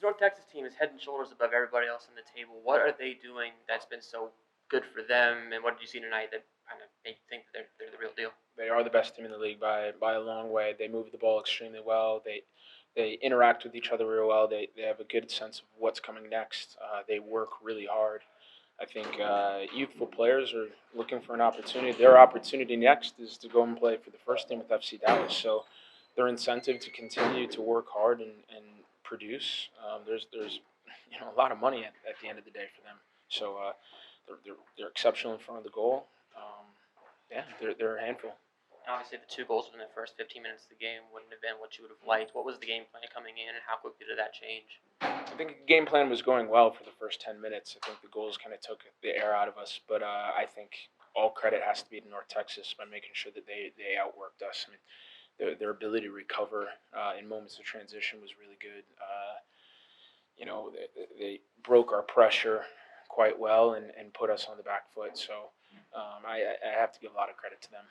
This North Texas team is head and shoulders above everybody else on the table. What are they doing that's been so good for them, and what did you see tonight that kind of made you think that they're the real deal? They are the best team in the league by a long way. They move the ball extremely well. They interact with each other real well. They have a good sense of what's coming next. They work really hard. I think youthful players are looking for an opportunity. Their opportunity next is to go and play for the first team with FC Dallas. So their incentive to continue to work hard and produce. There's a lot of money at the end of the day for them. So they're exceptional in front of the goal. Yeah, they're a handful. And obviously, the two goals within the first 15 minutes of the game wouldn't have been what you would have liked. What was the game plan coming in, and how quickly did that change? I think the game plan was going well for the first 10 minutes. I think the goals kind of took the air out of us, but I think all credit has to be to North Texas by making sure that they outworked us. I mean, their ability to recover in moments of transition was really good. They broke our pressure quite well and put us on the back foot. So I have to give a lot of credit to them.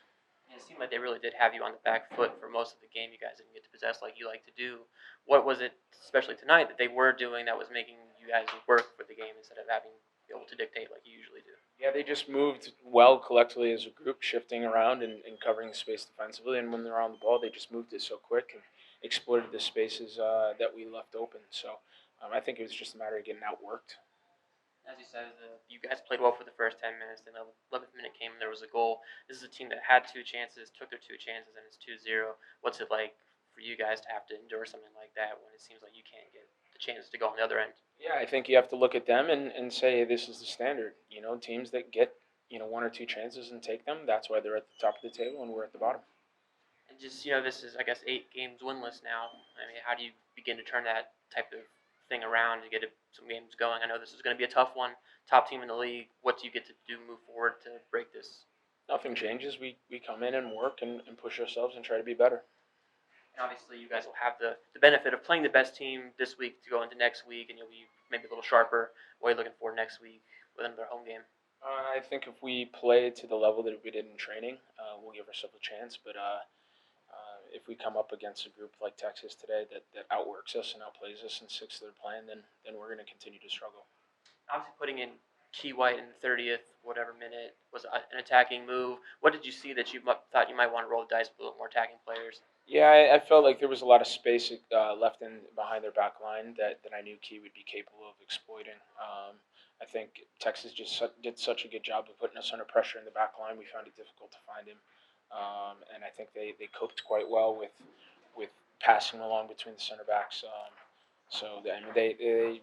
And it seemed like they really did have you on the back foot for most of the game. You guys didn't get to possess like you like to do. What was it, especially tonight, that they were doing that was making you guys work for the game instead of having be able to dictate like you usually do? Yeah, they just moved well collectively as a group, shifting around and covering the space defensively. And when they're on the ball, they just moved it so quick and exploited the spaces that we left open. So I think it was just a matter of getting outworked. As you said, you guys played well for the first 10 minutes. Then the 11th minute came and there was a goal. This is a team that had two chances, took their two chances, and it's 2-0. What's it like for you guys to have to endure something like that when it seems like you can't get the chance to go on the other end? Yeah, I think you have to look at them and say this is the standard. Teams that get one or two chances and take them, that's why they're at the top of the table and we're at the bottom. And just, this is, I guess, 8 games winless now. I mean, how do you begin to turn that type of thing around to get some games going? I know this is going to be a tough one. Top team in the league. What do you get to do move forward to break this? Nothing changes. We come in and work and push ourselves and try to be better. And obviously, you guys will have the benefit of playing the best team this week to go into next week, and you'll be maybe a little sharper. What are you looking for next week with another home game? I think if we play to the level that we did in training, we'll give ourselves a chance. But if we come up against a group like Texas today that outworks us and outplays us in six of their plan, then we're going to continue to struggle. Obviously, putting in Key White in the 30th, whatever minute, was an attacking move. What did you see that you thought you might want to roll the dice with a little more attacking players? Yeah, I felt like there was a lot of space left in behind their back line that I knew Key would be capable of exploiting. I think Texas just did such a good job of putting us under pressure in the back line. We found it difficult to find him, and I think they coped quite well with passing along between the center backs. I mean,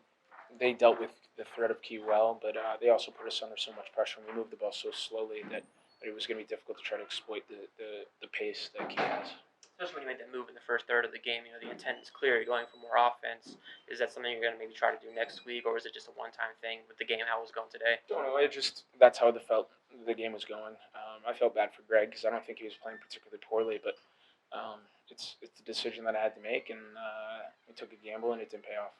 they dealt with the threat of Key well, but they also put us under so much pressure, and we moved the ball so slowly that it was going to be difficult to try to exploit the pace that Key has. Especially when you made that move in the first third of the game, the intent is clear. You're going for more offense. Is that something you're going to maybe try to do next week, or is it just a one-time thing with the game how it was going today? Don't know. That's how the game was going. I felt bad for Greg because I don't think he was playing particularly poorly, but it's a decision that I had to make, and we took a gamble and it didn't pay off.